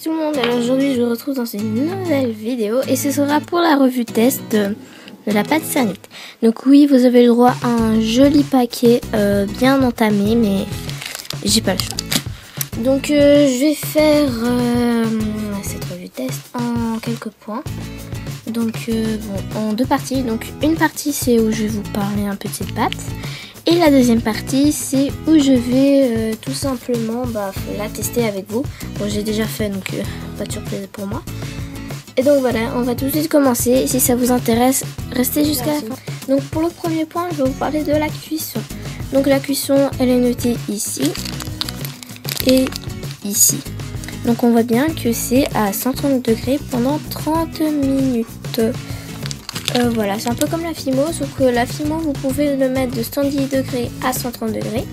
tout le monde, alors aujourd'hui je vous retrouve dans une nouvelle vidéo et ce sera pour la revue test de la pâte Cernit. Donc oui, vous avez le droit à un joli paquet bien entamé, mais j'ai pas le choix. Donc je vais faire cette revue test en quelques points. Donc bon, en deux parties. Donc une partie c'est où je vais vous parler un peu de cette pâte. Et la deuxième partie, c'est où je vais tout simplement la tester avec vous. Bon, j'ai déjà fait, donc pas de surprise pour moi. Et donc voilà, on va tout de suite commencer. Si ça vous intéresse, restez jusqu'à la fin. Donc pour le premier point, je vais vous parler de la cuisson. Donc la cuisson, elle est notée ici et ici. Donc on voit bien que c'est à 130 degrés pendant 30 minutes. Voilà, c'est un peu comme la Fimo, sauf que la Fimo, vous pouvez le mettre de 110 degrés à 130 degrés.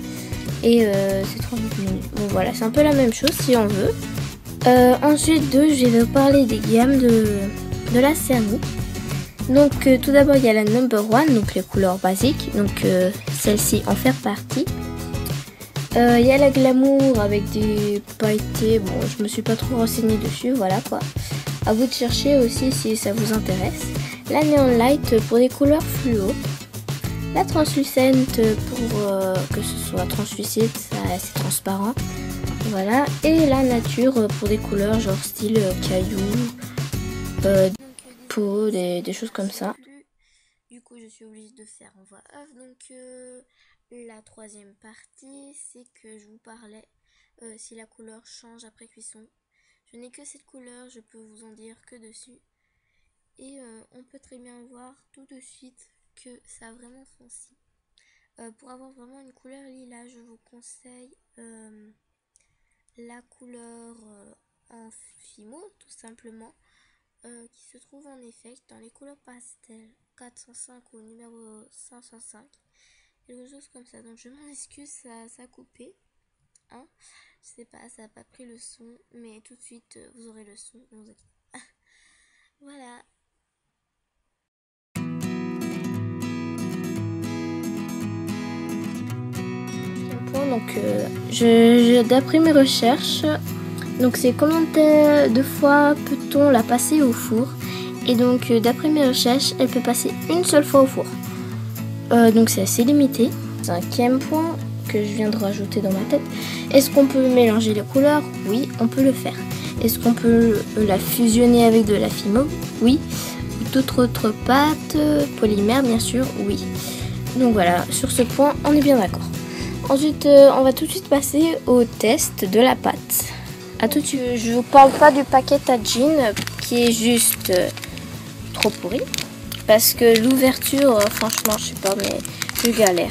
Et c'est 30 minutes. Bon voilà, c'est un peu la même chose si on veut. Ensuite, je vais vous parler des gammes de la Cernit. Donc tout d'abord, il y a la number one, donc les couleurs basiques. Donc celle-ci en fait partie. Il y a la glamour avec des pailletés. Bon, je me suis pas trop renseignée dessus, voilà quoi. À vous de chercher aussi si ça vous intéresse. La Neon Light pour des couleurs fluo. La translucente pour que ce soit translucide, c'est transparent. Voilà. Et la nature pour des couleurs genre style caillou, peau, des choses comme ça. Du coup, je suis obligée de faire en voix off. Donc la troisième partie, c'est que je vous parlais si la couleur change après cuisson. Je n'ai que cette couleur, je peux vous en dire que dessus. Et on peut très bien voir tout de suite que ça a vraiment fonci. Pour avoir vraiment une couleur lilas, je vous conseille la couleur en Fimo, tout simplement, qui se trouve en effet dans les couleurs pastel 405 ou numéro 505. Quelque chose comme ça. Donc je m'en excuse, ça a coupé. Hein, je sais pas, ça n'a pas pris le son, mais tout de suite vous aurez le son. Ne vous inquiétez pas. Voilà. Donc d'après mes recherches, donc c'est combien de fois peut-on la passer au four. Et donc d'après mes recherches, elle peut passer une seule fois au four. Donc c'est assez limité. Cinquième point que je viens de rajouter dans ma tête. Est-ce qu'on peut mélanger les couleurs? Oui, on peut le faire. Est-ce qu'on peut la fusionner avec de la Fimo? Oui. Toute autre pâte, polymère bien sûr, oui. Donc voilà, sur ce point, on est bien d'accord. Ensuite, on va tout de suite passer au test de la pâte. À tout de suite. Je vous parle pas du paquet Tajin qui est juste trop pourri. Parce que l'ouverture, franchement, je sais pas, mais je galère.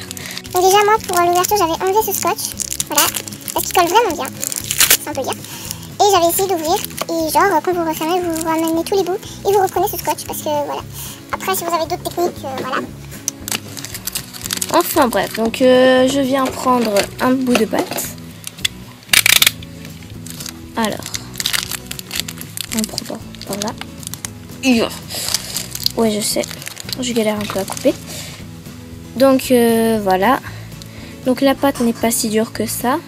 Donc déjà, moi, pour l'ouverture, j'avais enlevé ce scotch. Voilà, parce qu'il colle vraiment bien, si on peut dire. Et j'avais essayé d'ouvrir. Et genre, quand vous refermez, vous ramenez tous les bouts et vous reprenez ce scotch. Parce que voilà. Après, si vous avez d'autres techniques, voilà. Enfin bref, donc je viens prendre un bout de pâte. Alors, on prend par là. Ouais, je sais, je galère un peu à couper. Donc voilà. Donc la pâte n'est pas si dure que ça.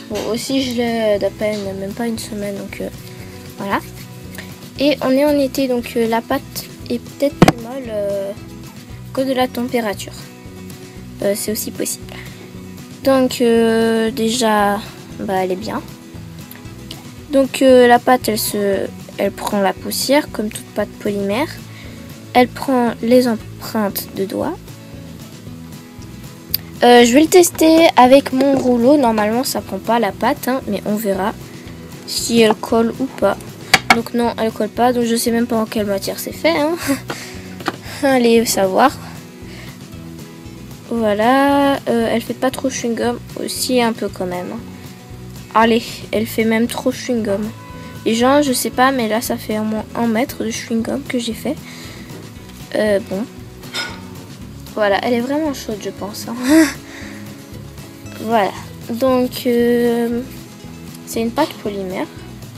Bon, aussi je l'ai d'à peine, même pas une semaine, donc voilà. Et on est en été, donc la pâte est peut-être plus molle que de la température. C'est aussi possible. Donc déjà elle est bien. Donc la pâte elle prend la poussière comme toute pâte polymère. Elle prend les empreintes de doigts. Je vais le tester avec mon rouleau. Normalement ça prend pas la pâte, hein, mais on verra si elle colle ou pas. Donc non, elle colle pas, donc je sais même pas en quelle matière c'est fait, hein. Allez savoir. Voilà, elle fait pas trop chewing-gum, aussi un peu quand même. Allez, elle fait même trop chewing-gum. Les gens, je sais pas, mais là ça fait au moins 1 mètre de chewing-gum que j'ai fait. Bon. Voilà, elle est vraiment chaude, je pense. Hein. Voilà, donc c'est une pâte polymère,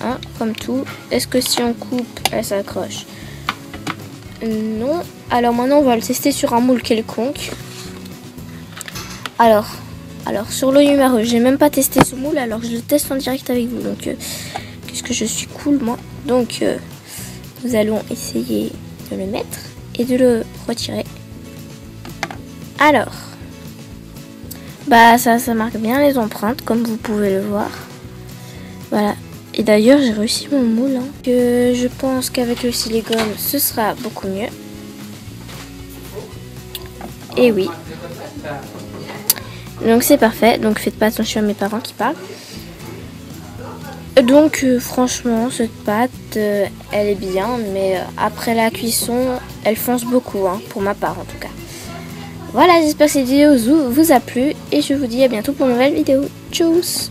hein, comme tout. Est-ce que si on coupe, elle s'accroche? Non. Alors maintenant, on va le tester sur un moule quelconque. Alors sur le numéro, j'ai même pas testé ce moule, alors je le teste en direct avec vous. Donc Qu'est-ce que je suis cool moi. Donc nous allons essayer de le mettre et de le retirer. Alors, bah ça marque bien les empreintes comme vous pouvez le voir. Voilà. Et d'ailleurs j'ai réussi mon moule. Que je pense qu'avec le silicone ce sera beaucoup mieux. Et oui. Donc c'est parfait. Donc faites pas attention à mes parents qui parlent. Donc franchement cette pâte elle est bien, mais après la cuisson elle fonce beaucoup hein, pour ma part en tout cas. Voilà, j'espère que cette vidéo vous a plu et je vous dis à bientôt pour une nouvelle vidéo. Tchuss!